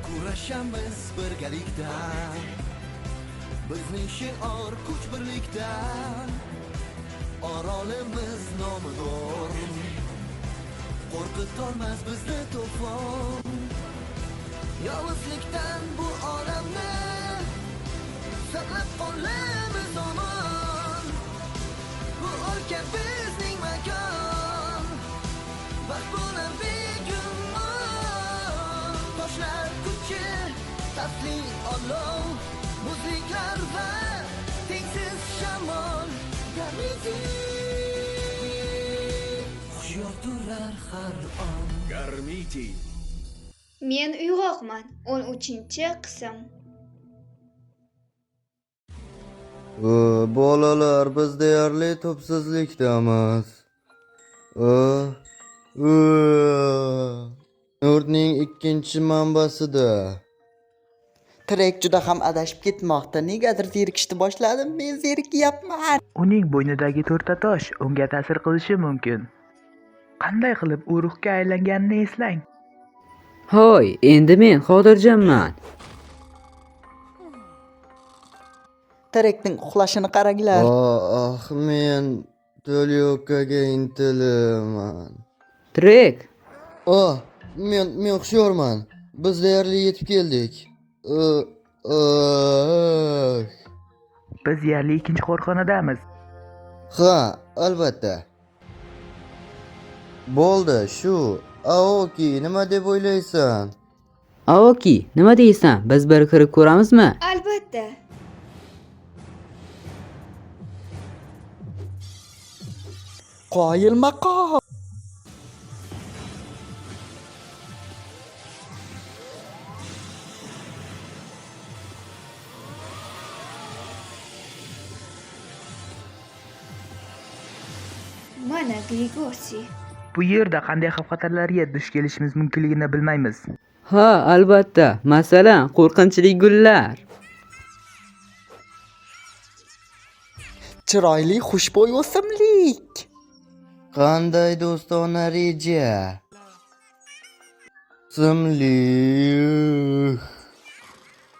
Kurashamiz birgalikda, bizning shior kuch birlikda, Orolimiz nomidor, qo'rqitolmas bizni to'fon. Yolg'izlikdan bu olamni saqlab qolamiz omon. Bu o'lka bizning makon, baxt bo'lar begumon. Toshlar kuchi, tasli olov, muzliklar va tengsiz shamol. Garmiti hushyor turar har on. Garmiti. Men uyg'oqman. 13-qism. Bolalar, biz deyarli tubsizlikdamiz. Nurning ikkinchi manbasida. Trek juda ham adashib ketmoqda. Negadir zerikishni boshladim. Men zerikyapman. Uning bo'ynidagi to'rtta tosh unga ta'sir qilishi mumkin. Qanday qilib u ruhga aylanganini eslang. Hoy, endi men xotirjamman. Trekning uxlashini qaranglar. Men To'lyokaga intilaman. Trek, Men hushyorman. Biz deyarli yetib keldik. Biz yerli ikkinchi qo'rg'onidamiz. Ha, albatta. Bo'ldi, shu. Aoki, nima deb o'ylaysan? Aoki, nima deysan? Biz bir kirib ko'ramizmi? Albatta. Qoyil maqom. Mana Grigorsiy. Bu yerda qanday xavf-xatarlarga duch kelishimiz mumkinligini bilmaymiz. Ha, albatta. Masalan, qo'rqinchli gullar. Chiroyli xushbo'y o'simlik. Qanday do'stona reja. Simlik.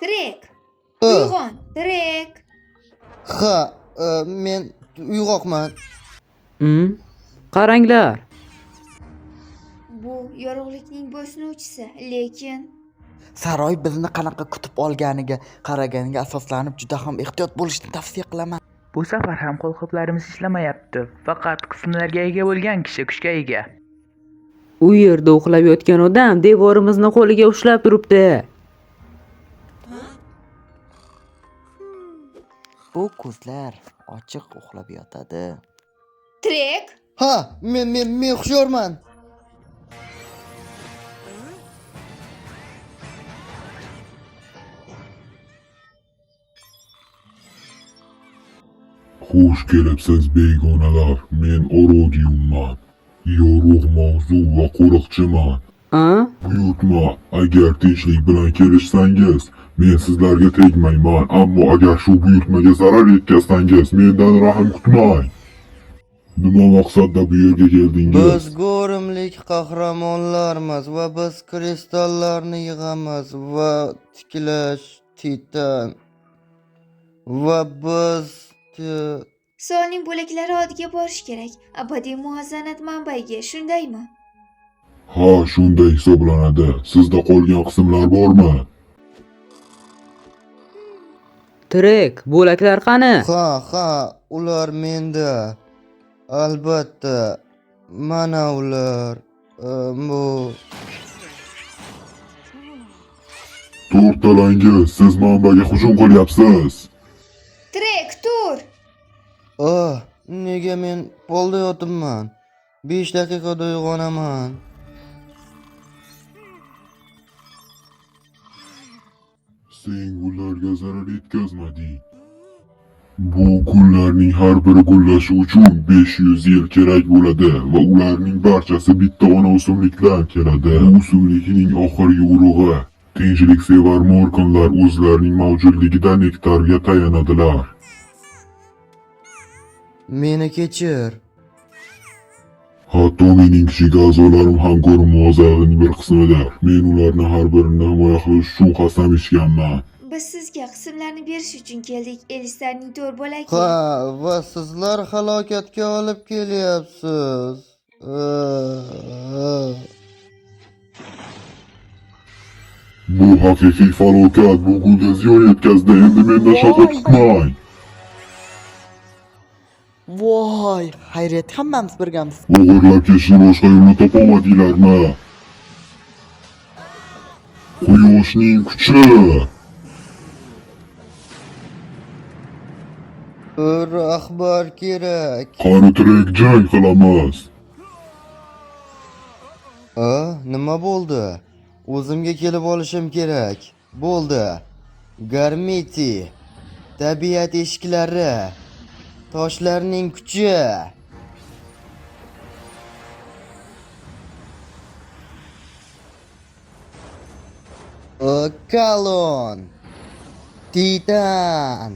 Trek. Uyg'on, Trek. Ha, men uyg'oqman. Qaranglar. Bu yorug'likning bo'ysunuvchisi, lekin Saroy bizni qanaqa kutib olganiga qaraganiga asoslanib juda ham ehtiyot bo'lishni tavsiya qilaman. Bu safar ham qo'lqoplarimiz ishlamayapti. Faqat qismlarga ega bo'lgan kishi kuchga ega. U yerda uxlab yotgan odam devorimizni qo'liga ushlab turibdi. Bu ko'zlar ochiq uxlab yotadi. Trek. Ha, men hushyorman. Xush kelibsiz begonalar. Men Orodiyumman. Yorug' mavzu va qo'riqchiman. Buyurtma, agar tinchlik bilan kelishsangiz, men sizlarga tegmayman, ammo agar shu buyurtmaga zarar yetkazsangiz, mendan rahm kutmang. Nima maqsadda bu yerga keldingiz? Biz go'rimlik qahramonlarmiz va biz kristallarni yig'amiz va tiklash titan. Va biz Solning bo'laklari oldiga borish kerak. Abadiy muvozanat manbaiga, shundaymi? Ha, shunday hisoblanadi. Sizda qolgan qismlar bormi? Trek, bo'laklar qani? Ha, ular menda. Albatta. Mana ular. Bu To'rttalangiz, siz manbaga hujum qilyapsiz. Trek, tur. Nega men polda yotibman? 5 daqiqada uyg'onaman. Sen gullarga zarar yetkazmading. Bu gullarning har biri gullashi uchun 500 yil kerak bo'ladi va ularning barchasi bitta ona o'simlikdan keladi. Bu o'simlikning oxirgi urug'i. Tinchliksevar morkonlar o'zlarining mavjudligidan nektarga tayanadilar. Meni kechir. Hatto mening kichik a'zolarim ham ko'rinmog'izlig'ining bir qismidir. Men ularni har birini himoya qilish uchun qasam ichganman. Biz sizga qismlarni berish uchun keldik. Elislarning to'r bo'lagi. Ha, va sizlar halokatga olib kelyapsiz. Bu haqiqiy falokat, bu gulga ziyon yetkazdi. Endi mendan shafqat tutmang. Voy, hayriyat hammamiz birgamiz. O'g'irlab ketishni boshqa yo'lni topamadinglarmi? Quyoshning kuchi. Rahbar kerak. Qani tirik jang qilamiz. Nima bo'ldi? O'zimga kelib olishim kerak. Bo'ldi. Garmiti. Tabiat eshiklari. Toshlarning kuchi. Kalon. Titan.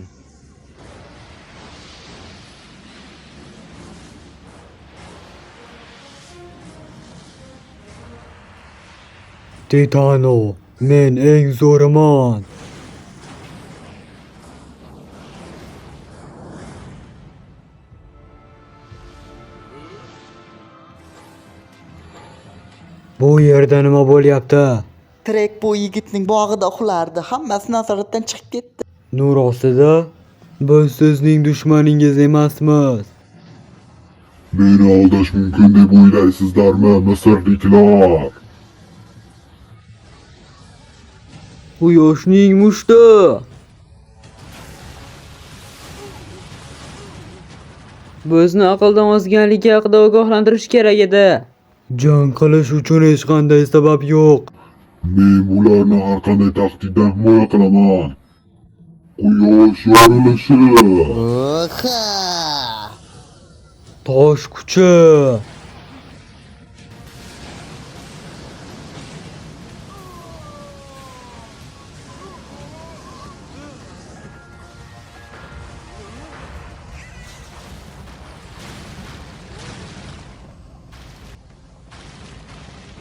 Titano, men eng zo'riman. Bu yerda nima bo'lyapti? Trek bu yigitning bog'ida uxlardi. Hammasi nazoratdan chiqib ketdi. Nur ostida? Biz sizning dushmaningiz emasmiz. Meni aldash mumkin deb o'ylaysizlarmi, misrliklar? Quyoshning mushti. Bizni aqldan ozganligi haqida ogohlantirish kerak edi. Jang qilish uchun hech qanday sabab yo'q. Men bularni har qanday tahdiddan himoya qilaman. Quyosh yorilishi. Tosh kuchi.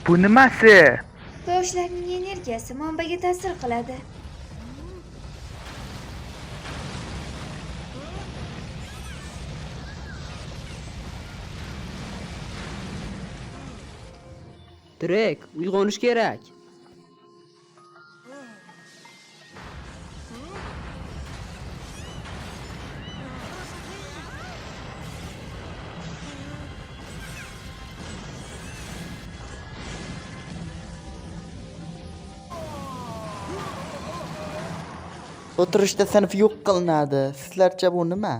Bu nimasi? Toshlarning energiyasi manbaga ta'sir qiladi. Trek, uyg'onish kerak. O'tirishda sinf yo'q qilinadi. Sizlarcha bu nima?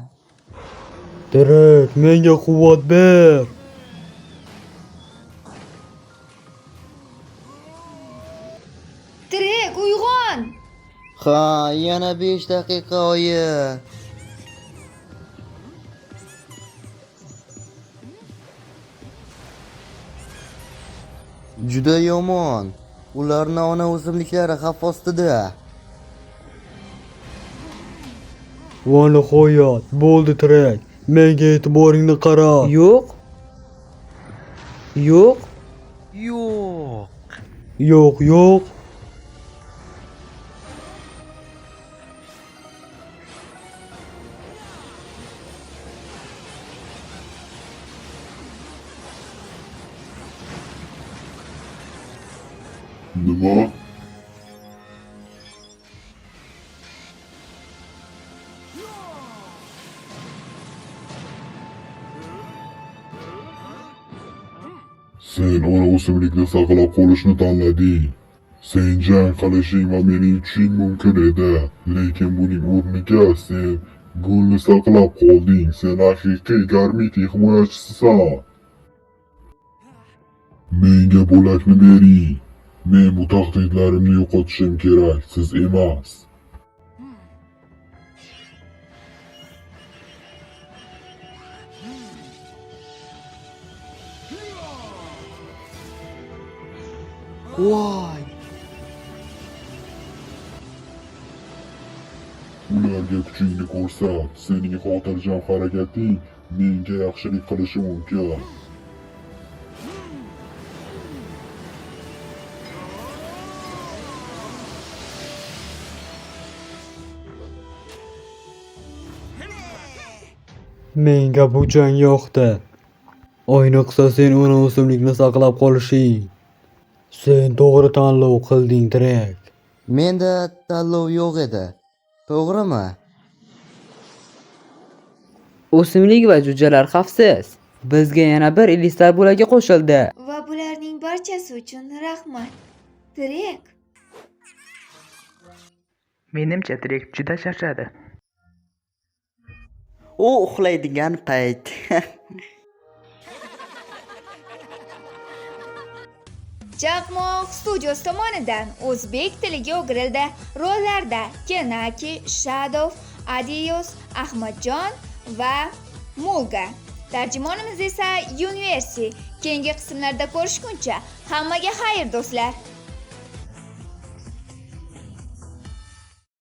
Trek, menga quvvat ber. Trek, uyg'on! Ha, yana 5 daqiqa oyi. Juda yomon. Ularni ona o'simliklari xavf ostida. Va nihoyat, bo'ldi Trek. Menga e'tiboringni qara. Yo'q. Yo'q. Yo'q, yo'q. Nima? Sen ona o'simlikni saqlab qolishni tanlading. Sen jang qilishing va meni yutishing mumkin edi. Lekin buning o'rniga sen gulni saqlab qolding. Sen haqiqiy Garmiti himoyachisisan. Menga bo'lakni bering. Men bu tahdidlarimni yo'qotishim kerak, siz emas. Voy. Ularga kuchingni ko'rsat. Sening xotirjam harakating menga yaxshilik qilishi mumkin. Menga bu jang yoqdi. Ayniqsa sen ona o'simlikni saqlab qolishing. Sen to'g'ri tanlov qilding, Trek. Menda tanlov yo'q edi. To'g'rimi? O'simlik va jo'jalar xavfsiz. Bizga yana bir ilistlar bo'lagi qo'shildi. Va bularning barchasi uchun rahmat. Trek. Menimcha Trek juda charchadi. U uxlaydigan payt. Chaqmoq Studios tomonidan o'zbek tiliga o'girildi. Rollarda Kenaki, Shadow, Adios, Ahmadjon va Mulga. Tarjimonimiz esa Universi. Keyingi qismlarda ko'rishguncha hammaga xayr do'stlar.